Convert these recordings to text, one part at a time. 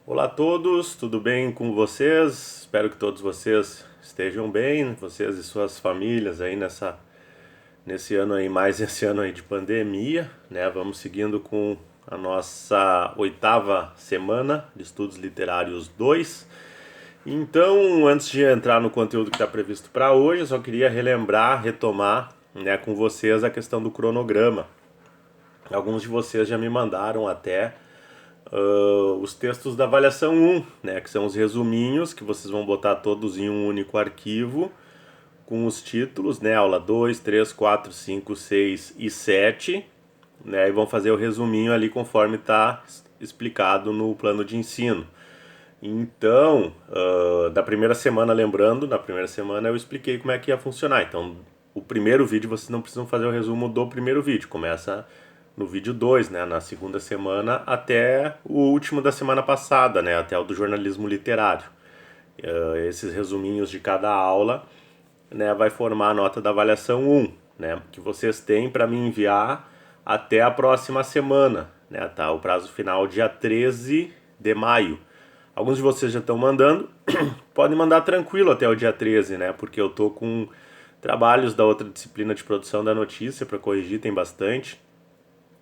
Olá a todos, tudo bem com vocês? Espero que todos vocês estejam bem, vocês e suas famílias aí nesse ano aí, mais esse ano aí de pandemia, né? Vamos seguindo com a nossa oitava semana de Estudos Literários 2. Então, antes de entrar no conteúdo que está previsto para hoje, eu só queria relembrar, retomar, né, com vocês a questão do cronograma. Alguns de vocês já me mandaram até os textos da avaliação 1, né, que são os resuminhos que vocês vão botar todos em um único arquivo com os títulos, né, aula 2, 3, 4, 5, 6 e 7, né, e vão fazer o resuminho ali conforme está explicado no plano de ensino. Então, da primeira semana, lembrando, na primeira semana eu expliquei como é que ia funcionar. Então, o primeiro vídeo vocês não precisam fazer o resumo do primeiro vídeo, começa no vídeo 2, né, na segunda semana até o último da semana passada, né, até o do jornalismo literário. Esses resuminhos de cada aula, né, vai formar a nota da avaliação 1, né, que vocês têm para me enviar até a próxima semana, né, tá? O prazo final dia 13 de maio. Alguns de vocês já estão mandando, podem mandar tranquilo até o dia 13, né, porque eu tô com trabalhos da outra disciplina de produção da notícia para corrigir, tem bastante.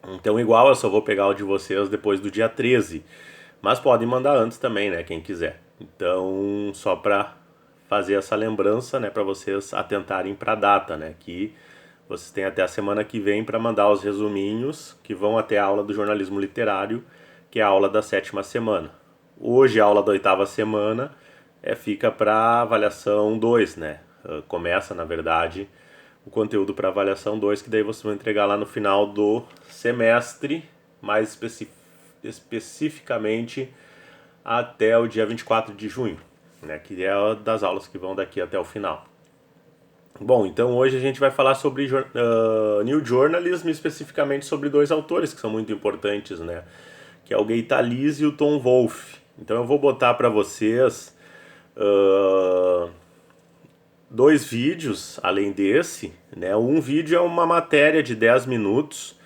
Então, igual, eu só vou pegar o de vocês depois do dia 13. Mas podem mandar antes também, né? Quem quiser. Então, só para fazer essa lembrança, né? Para vocês atentarem para a data, né? Que vocês têm até a semana que vem para mandar os resuminhos que vão até a aula do jornalismo literário, que é a aula da sétima semana. Hoje, a aula da oitava semana fica para avaliação 2, né? Começa, na verdade, o conteúdo para avaliação 2, que daí vocês vão entregar lá no final do semestre, mais especificamente até o dia 24 de junho, né, que é das aulas que vão daqui até o final. Bom, então hoje a gente vai falar sobre New Journalism, especificamente sobre dois autores que são muito importantes, né, que é o Gay Talese e o Tom Wolfe. Então eu vou botar para vocês dois vídeos além desse, né? Um vídeo é uma matéria de 10 minutos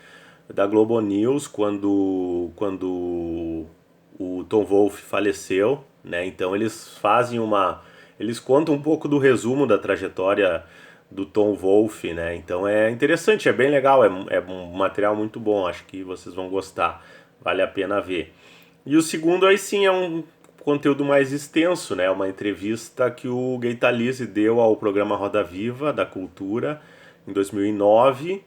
da Globo News quando o Tom Wolfe faleceu, né? Então eles contam um pouco do resumo da trajetória do Tom Wolfe, né? Então é interessante, é bem legal, é um material muito bom, acho que vocês vão gostar, vale a pena ver. E o segundo aí sim é um conteúdo mais extenso, né? Uma entrevista que o Gay Talese deu ao programa Roda Viva da Cultura em 2009,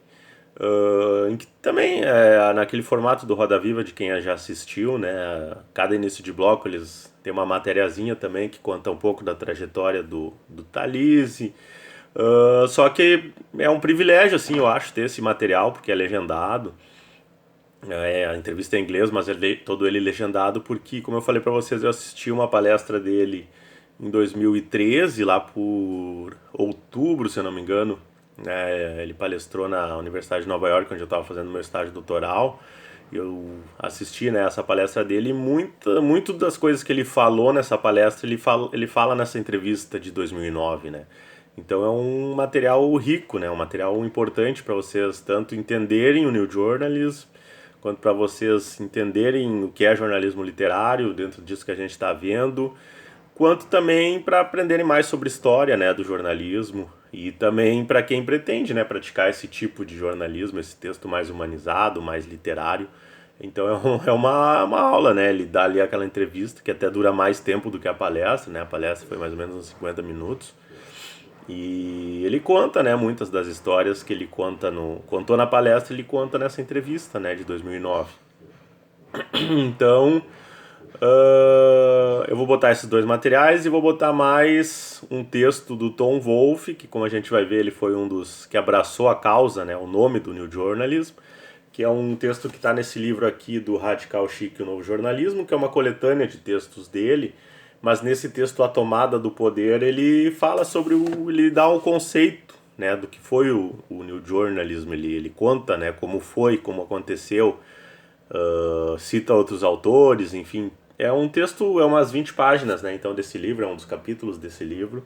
em que também é naquele formato do Roda Viva de quem já assistiu, né? Cada início de bloco eles têm uma matériazinha também que conta um pouco da trajetória do Talese. Só que é um privilégio, assim, eu acho, ter esse material, porque é legendado. A entrevista é em inglês, mas todo ele legendado, porque, como eu falei pra vocês, eu assisti uma palestra dele em 2013, lá por outubro, se eu não me engano. Ele palestrou na Universidade de Nova York, onde eu estava fazendo meu estágio doutoral. Eu assisti, né, essa palestra dele e muito das coisas que ele falou nessa palestra, ele fala nessa entrevista de 2009, né? Então é um material rico, né? Um material importante para vocês tanto entenderem o New Journalism, quanto para vocês entenderem o que é jornalismo literário dentro disso que a gente está vendo, quanto também para aprenderem mais sobre história, né, do jornalismo e também para quem pretende, né, praticar esse tipo de jornalismo, esse texto mais humanizado, mais literário. Então é uma aula, né? Ele dá ali aquela entrevista que até dura mais tempo do que a palestra, né? A palestra foi mais ou menos uns 50 minutos. E ele conta, né, muitas das histórias que ele contou na palestra, ele conta nessa entrevista, né, de 2009. Então, eu vou botar esses dois materiais e vou botar mais um texto do Tom Wolfe, que como a gente vai ver, ele foi um dos que abraçou a causa, né, o nome do New Journalism, que é um texto que está nesse livro aqui do Radical Chic, o Novo Jornalismo, que é uma coletânea de textos dele, mas nesse texto A Tomada do Poder ele fala sobre ele dá um conceito, né, do que foi o New Journalism, ele conta, né, como foi, como aconteceu, cita outros autores, enfim, é um texto, é umas 20 páginas, né, então desse livro, é um dos capítulos desse livro.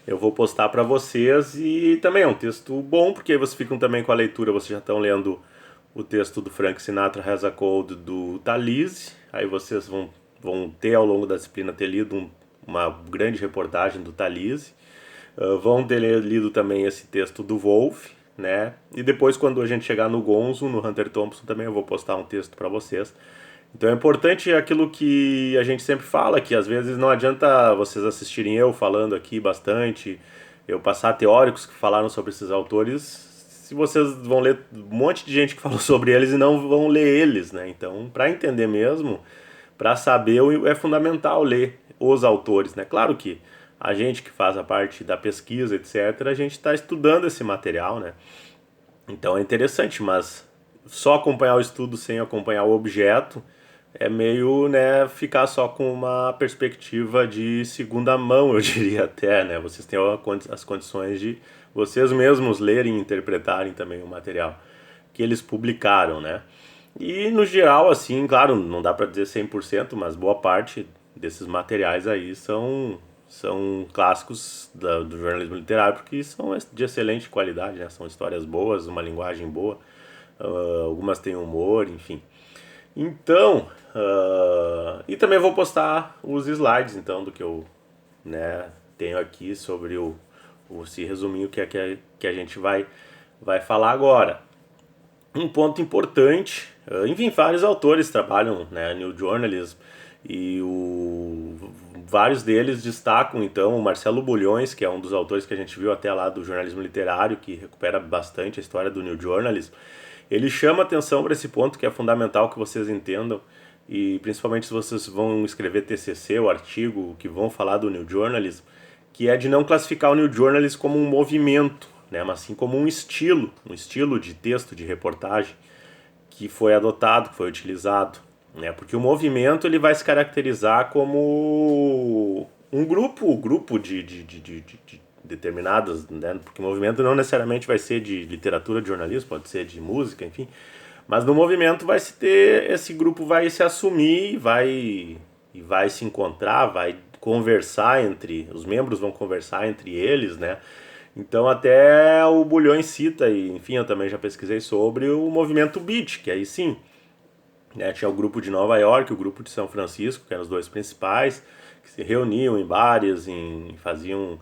Eu vou postar para vocês e também é um texto bom, porque aí vocês ficam também com a leitura, vocês já estão lendo o texto do Frank Sinatra Has a Cold do Talese, aí vocês vão vão ter ao longo da disciplina ter lido uma grande reportagem do Talise, vão ter lido também esse texto do Wolff, né? E depois, quando a gente chegar no Gonzo, no Hunter Thompson, também eu vou postar um texto para vocês. Então é importante aquilo que a gente sempre fala, que às vezes não adianta vocês assistirem eu falando aqui bastante, eu passar teóricos que falaram sobre esses autores, se vocês vão ler um monte de gente que falou sobre eles e não vão ler eles, né? Então, para entender mesmo, para saber, é fundamental ler os autores, né? Claro que a gente que faz a parte da pesquisa, etc., a gente está estudando esse material, né? Então é interessante, mas só acompanhar o estudo sem acompanhar o objeto é meio, né, ficar só com uma perspectiva de segunda mão, eu diria até, né? Vocês têm as condições de vocês mesmos lerem e interpretarem também o material que eles publicaram, né? E no geral, assim, claro, não dá para dizer 100%, mas boa parte desses materiais aí são clássicos do jornalismo literário, porque são de excelente qualidade, né? São histórias boas, uma linguagem boa, algumas têm humor, enfim. Então, e também vou postar os slides, então, do que eu, né, tenho aqui sobre esse resuminho que a gente vai falar agora. Um ponto importante, enfim, vários autores trabalham, né, New Journalism, e vários deles destacam, então, o Marcelo Bulhões, que é um dos autores que a gente viu até lá do jornalismo literário, que recupera bastante a história do New Journalism. Ele chama atenção para esse ponto que é fundamental que vocês entendam, e principalmente se vocês vão escrever TCC, o artigo que vão falar do New Journalism, que é de não classificar o New Journalism como um movimento, né, mas sim como um estilo de texto, de reportagem, que foi adotado, que foi utilizado, né, porque o movimento ele vai se caracterizar como um grupo de determinadas, né, porque o movimento não necessariamente vai ser de literatura, de jornalismo, pode ser de música, enfim, mas no movimento vai se ter, esse grupo vai se assumir e vai se encontrar, vai conversar os membros vão conversar entre eles, né? Então até o Bulhões cita, e enfim, eu também já pesquisei sobre o movimento Beat, que aí sim, né, tinha o grupo de Nova York, o grupo de São Francisco, que eram os dois principais, que se reuniam em bares, faziam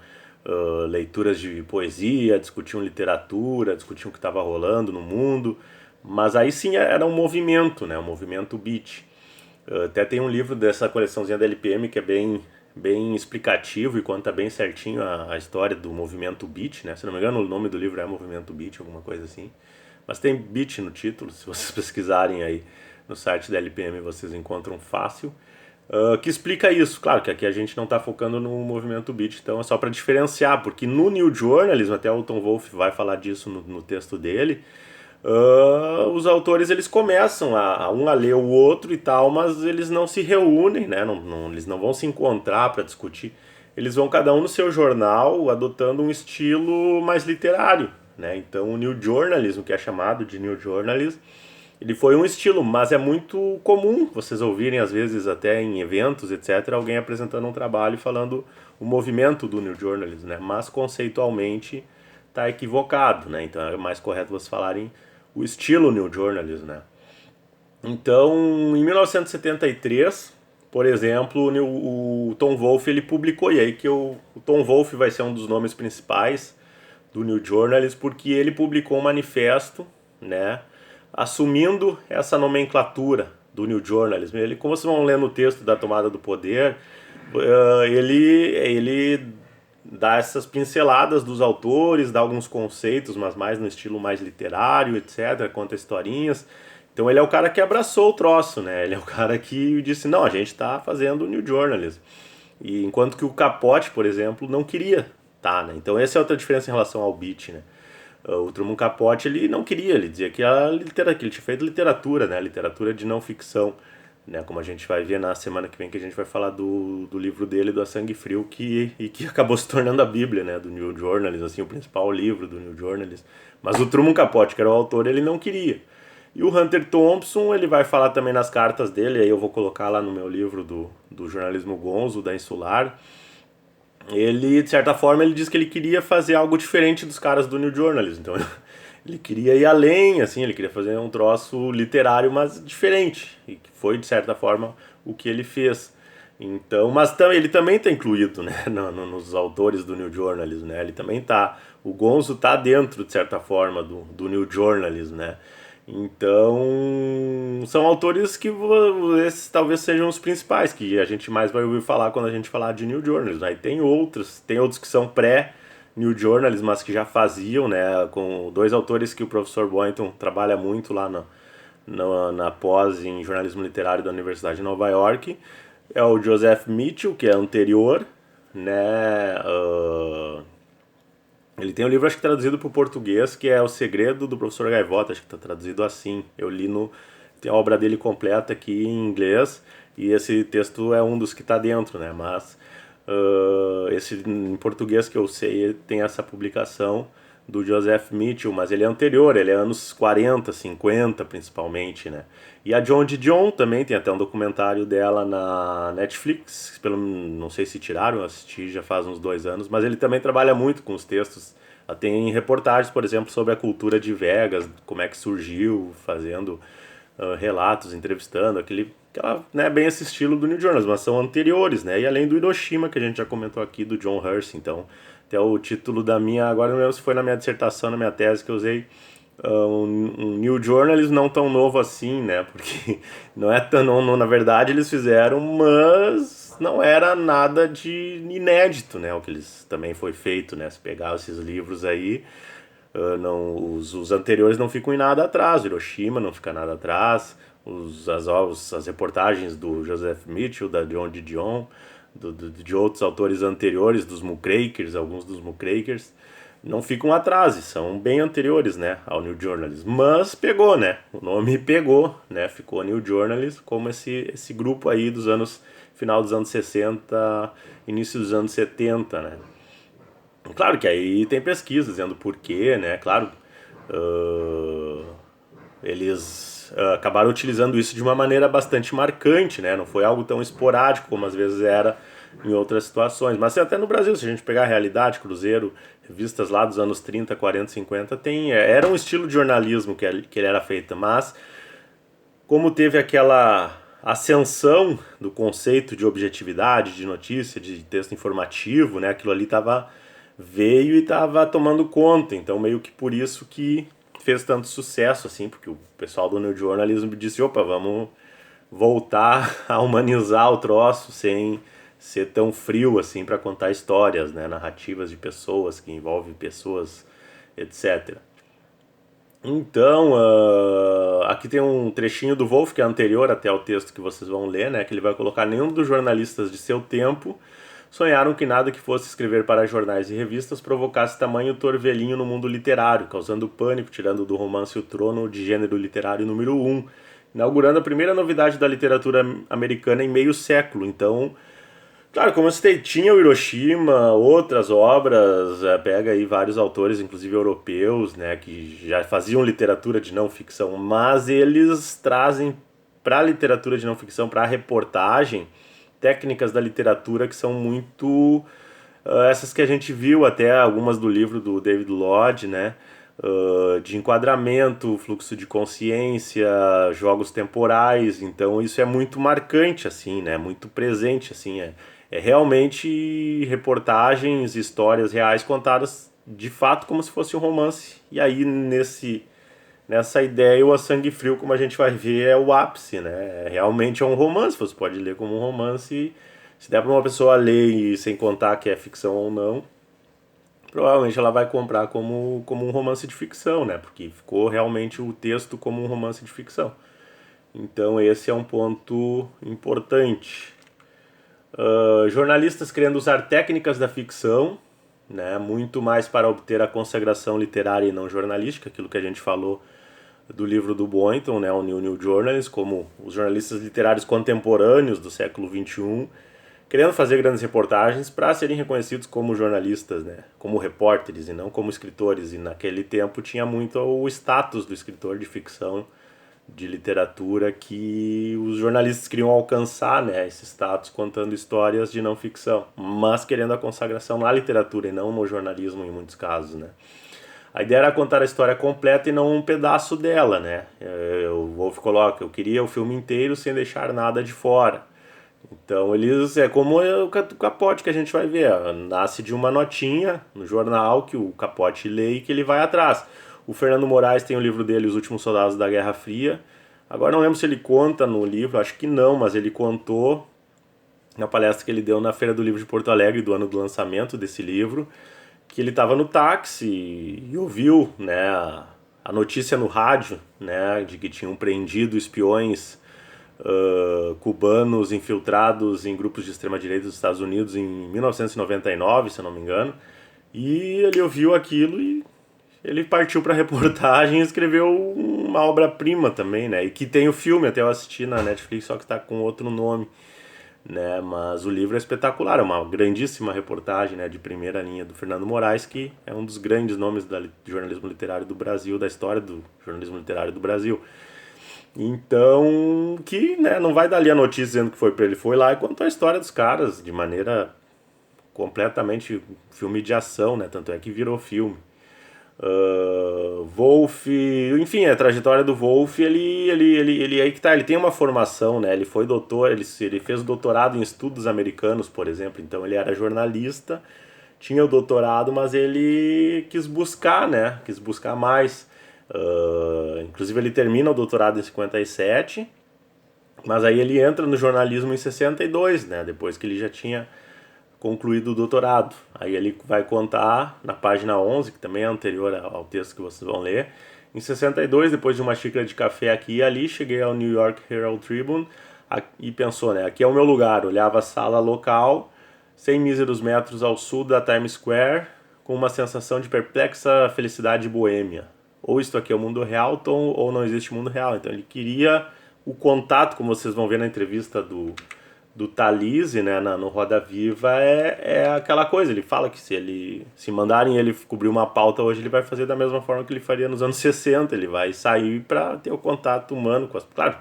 leituras de poesia, discutiam literatura, discutiam o que estava rolando no mundo, mas aí sim era um movimento, né, um movimento Beat. Até tem um livro dessa coleçãozinha da LPM que é bem explicativo e conta bem certinho a história do movimento Beat, né? Se não me engano, o nome do livro é Movimento Beat, alguma coisa assim. Mas tem Beat no título, se vocês pesquisarem aí no site da LPM vocês encontram fácil. Que explica isso. Claro que aqui a gente não está focando no movimento Beat, então é só para diferenciar, porque no New Journalism, até o Tom Wolfe vai falar disso no texto dele, os autores eles começam a ler o outro e tal, mas eles não se reúnem, né? Eles não vão se encontrar para discutir. Eles vão cada um no seu jornal, adotando um estilo mais literário, né? Então o New Journalism, que é chamado de New Journalism, ele foi um estilo, mas é muito comum vocês ouvirem às vezes até em eventos, etc, alguém apresentando um trabalho e falando o movimento do New Journalism, né? Mas conceitualmente está equivocado, né? Então é mais correto vocês falarem o estilo New Journalism, né? Então, em 1973, por exemplo, o Tom Wolfe ele publicou, e aí que o Tom Wolfe vai ser um dos nomes principais do New Journalism, porque ele publicou um manifesto, né, assumindo essa nomenclatura do New Journalism. Ele, como vocês vão ler no texto da Tomada do Poder, ele dá essas pinceladas dos autores, dá alguns conceitos, mas mais no estilo mais literário, etc, conta historinhas. Então ele é o cara que abraçou o troço, né? Ele é o cara que disse, não, a gente está fazendo o New Journalism. E enquanto que o Capote, por exemplo, não queria, tá, né? Então essa é outra diferença em relação ao Beat, né? O Truman Capote ele não queria, ele dizia que que ele tinha feito literatura, né? Literatura de não ficção, né? Como a gente vai ver na semana que vem, que a gente vai falar do livro dele, do A Sangue Frio, que acabou se tornando a Bíblia, né? Do New Journalism, assim, o principal livro do New Journalism. Mas o Truman Capote, que era o autor, ele não queria. E o Hunter Thompson, ele vai falar também nas cartas dele, aí eu vou colocar lá no meu livro do jornalismo gonzo, da Insular. Ele, de certa forma, ele diz que ele queria fazer algo diferente dos caras do New Journalism. Então, ele queria ir além, assim, ele queria fazer um troço literário, mas diferente, e que foi, de certa forma, o que ele fez. Então, mas ele também está incluído, né, nos autores do New Journalism, né, ele também tá, o Gonzo tá dentro, de certa forma, do New Journalism, né. Então, são autores que esses talvez sejam os principais, que a gente mais vai ouvir falar quando a gente falar de New Journalism. Aí tem outros que são pré-New Journalism, mas que já faziam, né, com dois autores que o professor Boynton trabalha muito lá na pós em jornalismo literário da Universidade de Nova York. É o Joseph Mitchell, que é anterior, né, ele tem um livro, acho que traduzido para o português, que é O Segredo do Professor Gaivota, acho que está traduzido assim. Eu li no. Tem a obra dele completa aqui em inglês, e esse texto é um dos que está dentro, né? Mas esse em português que eu sei tem essa publicação do Joseph Mitchell, mas ele é anterior, ele é anos 40, 50 principalmente, né? E a Joan de Dion também, tem até um documentário dela na Netflix, não sei se tiraram, eu assisti já faz uns 2 anos, mas ele também trabalha muito com os textos. Ela tem reportagens, por exemplo, sobre a cultura de Vegas, como é que surgiu, fazendo relatos, entrevistando, aquela, né, bem esse estilo do New Journalism, mas são anteriores, né? E além do Hiroshima, que a gente já comentou aqui, do John Hersey. Então, até o título da minha, agora não lembro se foi na minha dissertação, na minha tese que eu usei, um New Journalism não tão novo assim, né? Porque não é tão, não, na verdade eles fizeram, mas não era nada de inédito, né? O que eles também foi feito, né? Se pegar esses livros aí, não, os anteriores não ficam em nada atrás, o Hiroshima não fica nada atrás, as reportagens do Joseph Mitchell, da Joan de Dion, de outros autores anteriores, dos Muckrakers, alguns dos Muckrakers, não ficam atrás, são bem anteriores, né, ao New Journalism. Mas pegou, né, o nome pegou, né, ficou New Journalism como esse grupo aí dos anos, final dos anos 60, início dos anos 70, né. Claro que aí tem pesquisa dizendo por quê, né? Claro, uh, eles acabaram utilizando isso de uma maneira bastante marcante, né? Não foi algo tão esporádico como às vezes era em outras situações. Mas até no Brasil, se a gente pegar a Realidade, Cruzeiro, revistas lá dos anos 30, 40, 50, era um estilo de jornalismo que ele era feito, mas como teve aquela ascensão do conceito de objetividade, de notícia, de texto informativo, né? Aquilo ali veio e estava tomando conta, então meio que por isso que fez tanto sucesso, assim, porque o pessoal do New Journalism disse, opa, vamos voltar a humanizar o troço sem ser tão frio assim para contar histórias, né, narrativas de pessoas que envolvem pessoas, etc. Então, aqui tem um trechinho do Wolff que é anterior até ao texto que vocês vão ler, né, que ele vai colocar: nenhum dos jornalistas de seu tempo sonharam que nada que fosse escrever para jornais e revistas provocasse tamanho torvelinho no mundo literário, causando pânico, tirando do romance o trono de gênero literário número 1, inaugurando a primeira novidade da literatura americana em meio século. Então, claro, como eu citei, tinha o Hiroshima, outras obras, pega aí vários autores, inclusive europeus, né, que já faziam literatura de não ficção, mas eles trazem para a literatura de não ficção, para a reportagem, técnicas da literatura que são muito essas que a gente viu, até algumas do livro do David Lodge, né? De enquadramento, fluxo de consciência, jogos temporais. Então isso é muito marcante, assim, né? Muito presente, assim. É realmente reportagens, histórias reais contadas de fato como se fosse um romance. E aí nessa ideia, o A Sangue Frio, como a gente vai ver, é o ápice, né? Realmente é um romance, você pode ler como um romance. Se der para uma pessoa ler e sem contar que é ficção ou não, provavelmente ela vai comprar como um romance de ficção, né? Porque ficou realmente o texto como um romance de ficção. Então esse é um ponto importante. Jornalistas querendo usar técnicas da ficção, né? Muito mais para obter a consagração literária e não jornalística, aquilo que a gente falou do livro do Boynton, né, o New Journalism, como os jornalistas literários contemporâneos do século XXI, querendo fazer grandes reportagens para serem reconhecidos como jornalistas, né, como repórteres e não como escritores. E naquele tempo tinha muito o status do escritor de ficção, de literatura, que os jornalistas queriam alcançar, né, esse status contando histórias de não ficção, mas querendo a consagração na literatura e não no jornalismo em muitos casos, né. A ideia era contar a história completa e não um pedaço dela, né? O Wolff coloca, eu queria o filme inteiro sem deixar nada de fora. Então eles, é como o Capote que a gente vai ver, nasce de uma notinha no jornal que o Capote lê e que ele vai atrás. O Fernando Moraes tem o livro dele, Os Últimos Soldados da Guerra Fria. Agora não lembro se ele conta no livro, acho que não, mas ele contou na palestra que ele deu na Feira do Livro de Porto Alegre, do ano do lançamento desse livro, que ele estava no táxi e ouviu, né, a notícia no rádio, né, de que tinham prendido espiões cubanos infiltrados em grupos de extrema-direita dos Estados Unidos em 1999, se eu não me engano. E ele ouviu aquilo e ele partiu para a reportagem e escreveu uma obra-prima também, né? E que tem o filme, até eu assisti na Netflix, só que está com outro nome, né? Mas o livro é espetacular, é uma grandíssima reportagem, né, de primeira linha do Fernando Moraes, que é um dos grandes nomes do jornalismo literário do Brasil, da história do jornalismo literário do Brasil. Então, que, né, não vai dar ali a notícia dizendo que foi pra ele, foi lá e contou a história dos caras de maneira completamente filme de ação, né? Tanto é que virou filme. Wolff, enfim, a trajetória do Wolff, ele aí que tá, ele tem uma formação, né? Ele foi doutor, ele fez doutorado em estudos americanos, por exemplo, então ele era jornalista, tinha o doutorado, mas ele quis buscar, né? Quis buscar mais. Inclusive ele termina o doutorado em 57, mas aí ele entra no jornalismo em 62, né? Depois que ele já tinha concluído o doutorado. Aí ele vai contar na página 11, que também é anterior ao texto que vocês vão ler. Em 62, depois de uma xícara de café aqui e ali, cheguei ao New York Herald Tribune e pensou, né? Aqui é o meu lugar. Olhava a sala local, 100 míseros metros ao sul da Times Square, com uma sensação de perplexa felicidade boêmia. Ou isto aqui é o mundo real, ou não existe mundo real. Então ele queria o contato, como vocês vão ver na entrevista do Talise, né, no Roda Viva, é aquela coisa. Ele fala que se mandarem ele cobrir uma pauta hoje, ele vai fazer da mesma forma que ele faria nos anos 60. Ele vai sair para ter o contato humano com as... Claro,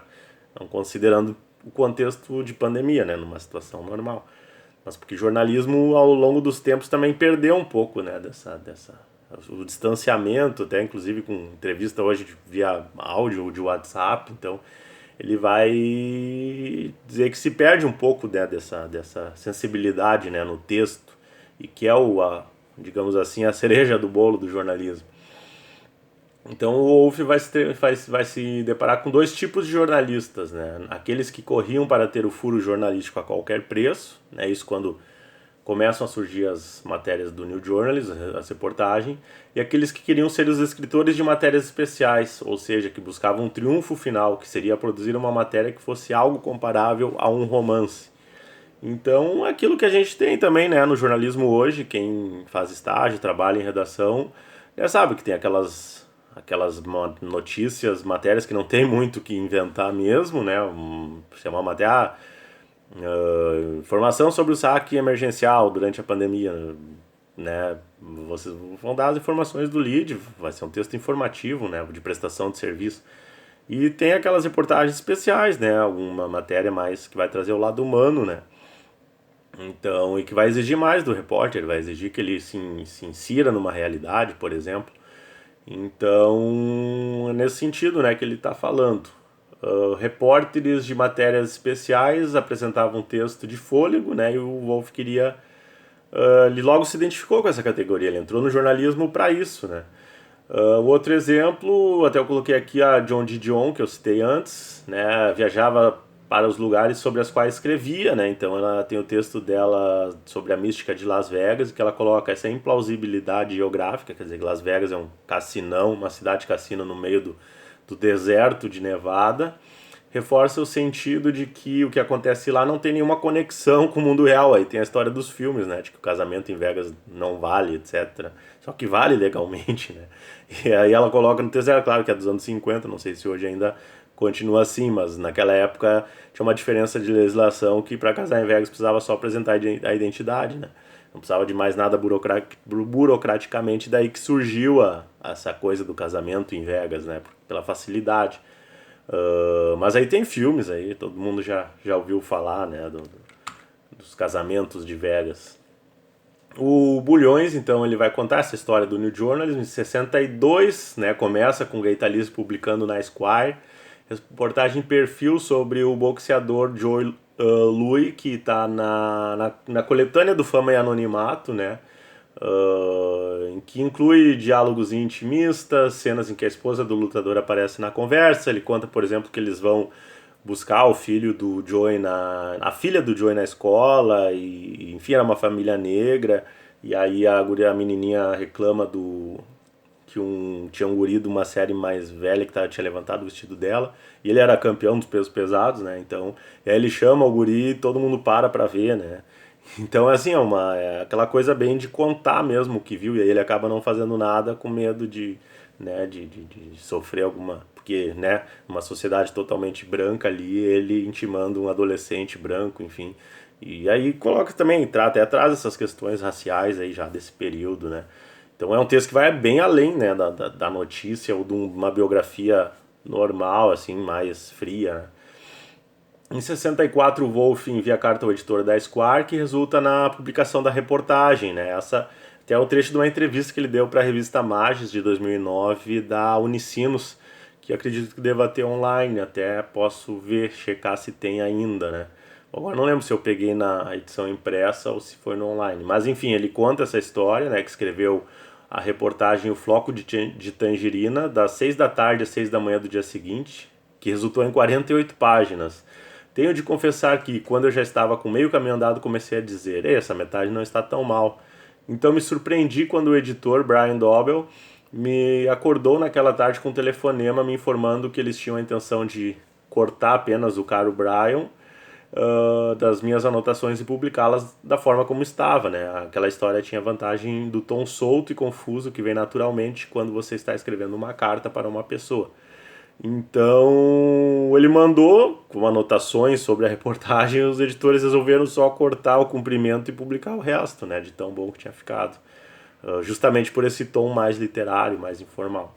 não considerando o contexto de pandemia, né, numa situação normal. Mas porque jornalismo, ao longo dos tempos, também perdeu um pouco, né, o distanciamento, até inclusive com entrevista hoje via áudio ou de WhatsApp. Então ele vai dizer que se perde um pouco, né, dessa sensibilidade, né, no texto, e que é digamos assim, a cereja do bolo do jornalismo. Então o Wolff vai se deparar com dois tipos de jornalistas, né? Aqueles que corriam para ter o furo jornalístico a qualquer preço, né? Isso quando começam a surgir as matérias do New Journalist, as reportagens, e aqueles que queriam ser os escritores de matérias especiais, ou seja, que buscavam um triunfo final, que seria produzir uma matéria que fosse algo comparável a um romance. Então, aquilo que a gente tem também, né, no jornalismo hoje, quem faz estágio, trabalha em redação, já sabe que tem aquelas notícias, matérias que não tem muito o que inventar mesmo, né, se é uma matéria... informação sobre o saque emergencial durante a pandemia, né? Vocês vão dar as informações do lead, vai ser um texto informativo, né, de prestação de serviço. E tem aquelas reportagens especiais, né, alguma matéria mais que vai trazer o lado humano, né? Então, e que vai exigir mais do repórter, vai exigir que ele se insira numa realidade, por exemplo. Então, é nesse sentido, né, que ele está falando. Repórteres de matérias especiais apresentavam um texto de fôlego, né, e o Wolff queria... ele logo se identificou com essa categoria, ele entrou no jornalismo para isso, né. O outro exemplo, até eu coloquei aqui a Joan Didion, que eu citei antes, né, viajava para os lugares sobre os quais escrevia, né, então ela tem o texto dela sobre a mística de Las Vegas, que ela coloca essa implausibilidade geográfica, quer dizer, que Las Vegas é um cassinão, uma cidade cassino no meio do deserto de Nevada, reforça o sentido de que o que acontece lá não tem nenhuma conexão com o mundo real. Aí tem a história dos filmes, né, de que o casamento em Vegas não vale, etc. Só que vale legalmente, né. E aí ela coloca no texto, claro que é dos anos 50, não sei se hoje ainda continua assim, mas naquela época tinha uma diferença de legislação que para casar em Vegas precisava só apresentar a identidade, né. Não precisava de mais nada burocraticamente, daí que surgiu essa coisa do casamento em Vegas, né, pela facilidade. Mas aí tem filmes aí, todo mundo já ouviu falar, né, dos casamentos de Vegas. O Bulhões, então, ele vai contar essa história do New Journalism em 62, né? Começa com o Gaitaliz publicando na Esquire, reportagem perfil sobre o boxeador Joe Louis, que está na coletânea do Fama e Anonimato, né? Em que inclui diálogos intimistas, cenas em que a esposa do lutador aparece na conversa. Ele conta, por exemplo, que eles vão buscar o filho do Joey a filha do Joey na escola e enfim, era uma família negra e aí a menininha reclama do que tinha um guri de uma série mais velha que tinha levantado o vestido dela e ele era campeão dos pesos pesados, né? Então, e aí ele chama o guri e todo mundo para ver, né? Então, assim, é aquela coisa bem de contar mesmo o que viu, e aí ele acaba não fazendo nada com medo de, né, de sofrer alguma. Porque, né, uma sociedade totalmente branca ali, ele intimando um adolescente branco, enfim. E aí coloca também, até traz essas questões raciais aí já desse período, né. Então é um texto que vai bem além, né, da notícia ou de uma biografia normal, assim, mais fria, né. Em 64, o Wolff envia a carta ao editor da Esquire, que resulta na publicação da reportagem, né? Essa até é um trecho de uma entrevista que ele deu para a revista Magis de 2009 da Unicinos, que acredito que deva ter online, até posso ver, checar se tem ainda, né? Agora não lembro se eu peguei na edição impressa ou se foi no online, mas enfim, ele conta essa história, né, que escreveu a reportagem O Floco de Tangerina, das 6 da tarde às 6 da manhã do dia seguinte, que resultou em 48 páginas. Tenho de confessar que, quando eu já estava com meio caminho andado, comecei a dizer: "Ei, essa metade não está tão mal." Então me surpreendi quando o editor, Brian Dobell, me acordou naquela tarde com um telefonema me informando que eles tinham a intenção de cortar apenas o caro Brian das minhas anotações e publicá-las da forma como estava, né? Aquela história tinha vantagem do tom solto e confuso que vem naturalmente quando você está escrevendo uma carta para uma pessoa. Então ele mandou com anotações sobre a reportagem, os editores resolveram só cortar o comprimento e publicar o resto, né, de tão bom que tinha ficado. Justamente por esse tom mais literário, mais informal.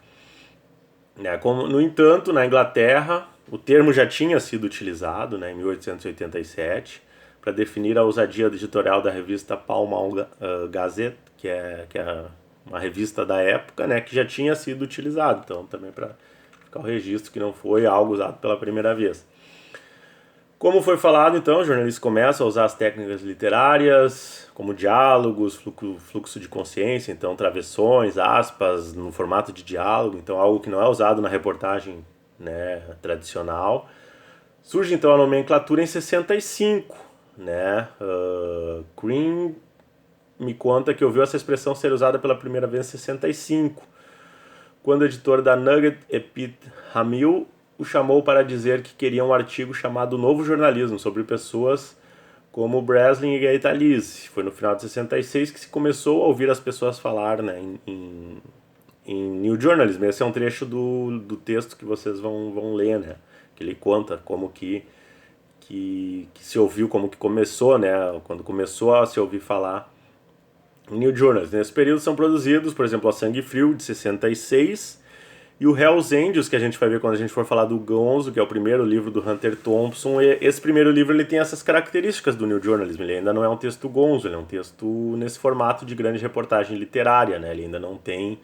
No entanto, na Inglaterra, o termo já tinha sido utilizado, né, em 1887 para definir a ousadia editorial da revista Pall Mall Gazette, que é uma revista da época, né, que já tinha sido utilizado. Então, também para ficar o registro que não foi algo usado pela primeira vez. Como foi falado, então, os jornalistas começam a usar as técnicas literárias, como diálogos, fluxo de consciência, então travessões, aspas, no formato de diálogo, então algo que não é usado na reportagem, né, tradicional. Surge então a nomenclatura em 65, né? Green me conta que ouviu essa expressão ser usada pela primeira vez em 65, quando o editor da Nugget, Pete Hamill, o chamou para dizer que queria um artigo chamado Novo Jornalismo, sobre pessoas como Breslin e Gaitaliz. Foi no final de 66 que se começou a ouvir as pessoas falar, né, em New Journalism. Esse é um trecho do texto que vocês vão ler, né, que ele conta como que se ouviu, como que começou, né, quando começou a se ouvir falar New Journals. Nesse período são produzidos, por exemplo, a Sangue Frio, de 66, e o Hells Angels, que a gente vai ver quando a gente for falar do Gonzo, que é o primeiro livro do Hunter Thompson. E esse primeiro livro ele tem essas características do New Journalism. Ele ainda não é um texto Gonzo, ele é um texto nesse formato de grande reportagem literária, né? Ele ainda não tem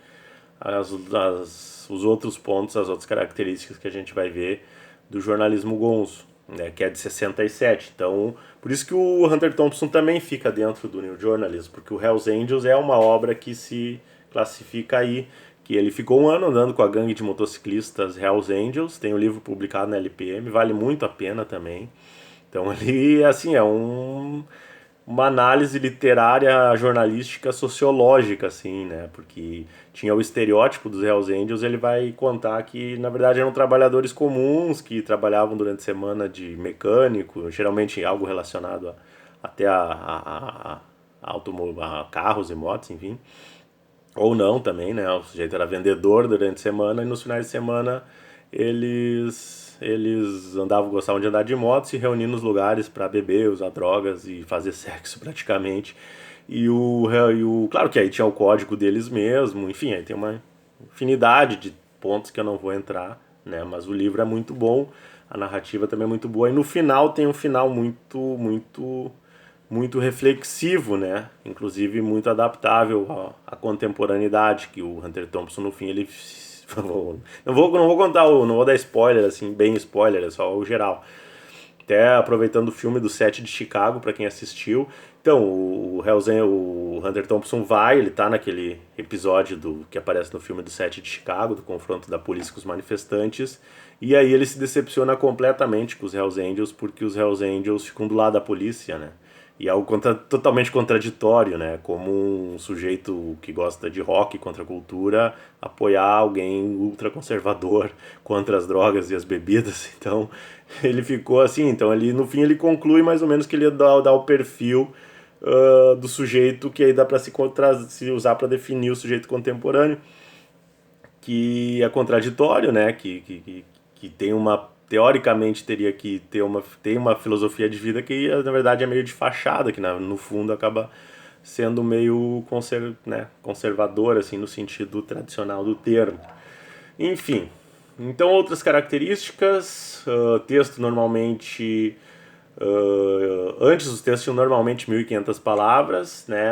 os outros pontos, as outras características que a gente vai ver do jornalismo Gonzo, né, que é de 67. Então, por isso que o Hunter Thompson também fica dentro do New Journalism, porque o Hells Angels é uma obra que se classifica aí, que ele ficou um ano andando com a gangue de motociclistas Hells Angels, tem o livro publicado na LPM, vale muito a pena também. Então ele, assim, uma análise literária, jornalística, sociológica, assim, né? Porque tinha o estereótipo dos Hells Angels, ele vai contar que, na verdade, eram trabalhadores comuns que trabalhavam durante a semana de mecânico, geralmente algo relacionado até a carros e motos, enfim. Ou não também, né? O sujeito era vendedor durante a semana e nos finais de semana eles gostavam de andar de moto, se reunir nos lugares para beber, usar drogas e fazer sexo praticamente. Claro que aí tinha o código deles mesmo, enfim, aí tem uma infinidade de pontos que eu não vou entrar, né? Mas o livro é muito bom, a narrativa também é muito boa e no final tem um final muito muito reflexivo, né? Inclusive muito adaptável à contemporaneidade, que o Hunter Thompson no fim ele não vou contar, não vou dar spoiler assim, bem spoiler, é só o geral. Até aproveitando o filme do Set de Chicago, para quem assistiu. Então, o Hunter Thompson ele tá naquele episódio que aparece no filme do Set de Chicago, do confronto da polícia com os manifestantes, e aí ele se decepciona completamente com os Hells Angels, porque os Hells Angels ficam do lado da polícia, né? E é algo totalmente contraditório, né? Como um sujeito que gosta de rock contra a cultura apoiar alguém ultraconservador contra as drogas e as bebidas. Então ele ficou assim. Então no fim ele conclui mais ou menos que ele dá o perfil do sujeito que aí dá para se usar para definir o sujeito contemporâneo, que é contraditório, né? Que tem teoricamente teria que ter uma filosofia de vida que na verdade é meio de fachada, que no fundo acaba sendo meio conservador, assim, no sentido tradicional do termo. Enfim, então outras características, texto normalmente... antes os textos tinham normalmente 1.500 palavras, né?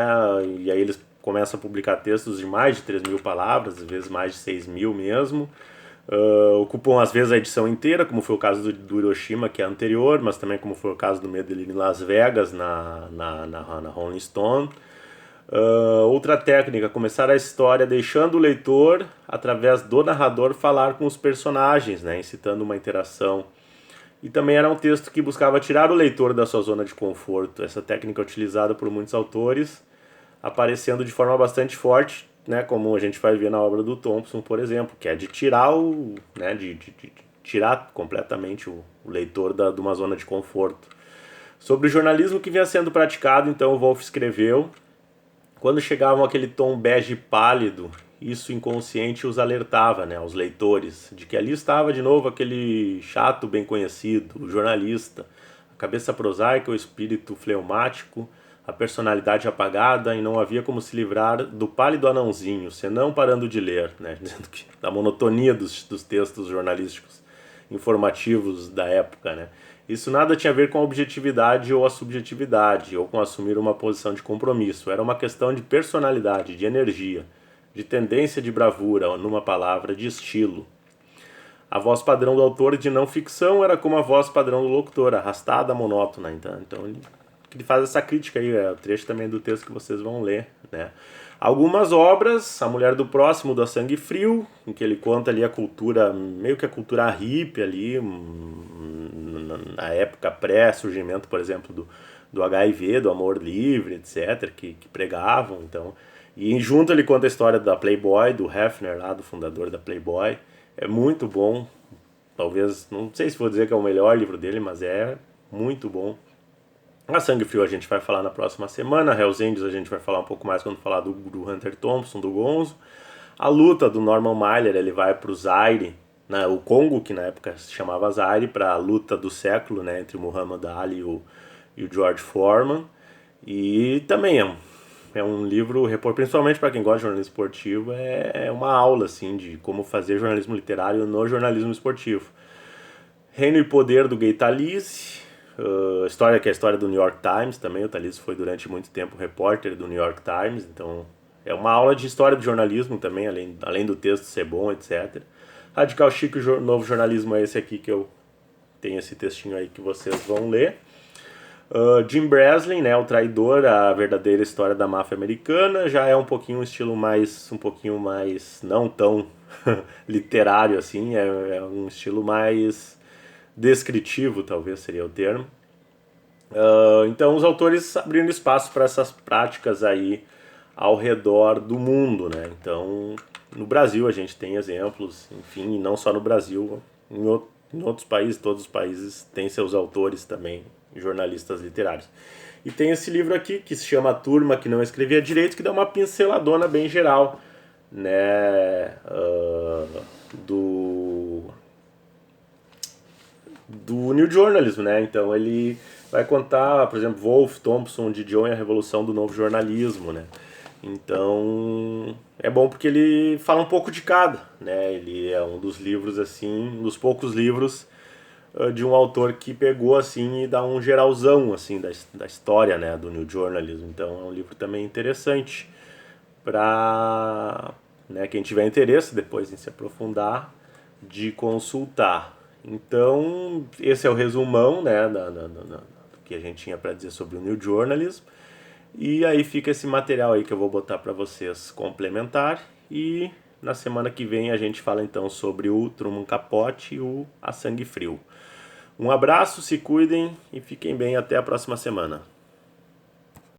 E aí eles começam a publicar textos de mais de 3.000 palavras, às vezes mais de 6.000 mesmo. Ocupam às vezes a edição inteira, como foi o caso do Hiroshima, que é anterior, mas também como foi o caso do Medellín em Las Vegas, na Rolling Stone. Outra técnica, começar a história deixando o leitor, através do narrador, falar com os personagens, né, incitando uma interação. E também era um texto que buscava tirar o leitor da sua zona de conforto. Essa técnica é utilizada por muitos autores, aparecendo de forma bastante forte, né, como a gente vai ver na obra do Thompson, por exemplo, que é de tirar de tirar completamente o leitor de uma zona de conforto. Sobre o jornalismo que vinha sendo praticado, então, o Woolf escreveu: quando chegavam aquele tom bege pálido, isso inconsciente os alertava, né, aos leitores, de que ali estava de novo aquele chato bem conhecido, o jornalista, a cabeça prosaica, o espírito fleumático, a personalidade apagada, e não havia como se livrar do pálido anãozinho, senão parando de ler, né, dizendo que da monotonia dos textos jornalísticos informativos da época, né. Isso nada tinha a ver com a objetividade ou a subjetividade, ou com assumir uma posição de compromisso. Era uma questão de personalidade, de energia, de tendência de bravura, ou numa palavra, de estilo. A voz padrão do autor de não ficção era como a voz padrão do locutor, arrastada, monótona. Então ele faz essa crítica aí, o trecho também do texto que vocês vão ler, né? Algumas obras, A Mulher do Próximo, do A Sangue Frio, em que ele conta ali a cultura, meio que a cultura hippie ali, na época pré-surgimento, por exemplo, do HIV, do amor livre, etc., que pregavam. Então, e junto ele conta a história da Playboy, do Hefner, lá, do fundador da Playboy. É muito bom, talvez, não sei se vou dizer que é o melhor livro dele, mas é muito bom. A Sangue Frio a gente vai falar na próxima semana. Hells Angels a gente vai falar um pouco mais quando falar do Hunter Thompson, do Gonzo. A luta do Norman Mailer, ele vai para o Zaire, né, o Congo, que na época se chamava Zaire, para a luta do século, né, entre o Muhammad Ali e o George Foreman. E também é um livro, principalmente para quem gosta de jornalismo esportivo, é uma aula assim, de como fazer jornalismo literário no jornalismo esportivo. Reino e Poder, do Gay Talese. História que é a história do New York Times também. O Talese foi durante muito tempo repórter do New York Times, então é uma aula de história do jornalismo também, além do texto ser bom, etc. Radical Chic, o novo jornalismo, é esse aqui que eu tenho esse textinho aí que vocês vão ler. Jim Breslin, né, O Traidor, a verdadeira história da máfia americana, já é um pouquinho mais não tão literário assim, é um estilo mais descritivo, talvez seria o termo. Então os autores abrindo espaço para essas práticas aí ao redor do mundo, né? Então no Brasil a gente tem exemplos, enfim, e não só no Brasil, em outros países, todos os países têm seus autores também, jornalistas literários. E tem esse livro aqui que se chama A Turma que Não Escrevia Direito, que dá uma pinceladona bem geral, né, do New Journalism, né? Então ele vai contar, por exemplo, Wolf, Thompson, Didion e a Revolução do Novo Jornalismo, né? Então é bom porque ele fala um pouco de cada, né? Ele é um dos livros assim, um dos poucos livros de um autor que pegou assim e dá um geralzão assim da história, né, do New Journalism. Então é um livro também interessante para, né, quem tiver interesse depois em se aprofundar, de consultar. Então esse é o resumão, né, do que a gente tinha para dizer sobre o New Journalism. E aí fica esse material aí que eu vou botar para vocês complementar. E na semana que vem a gente fala então sobre o Truman Capote e o A Sangue Frio. Um abraço, se cuidem e fiquem bem até a próxima semana.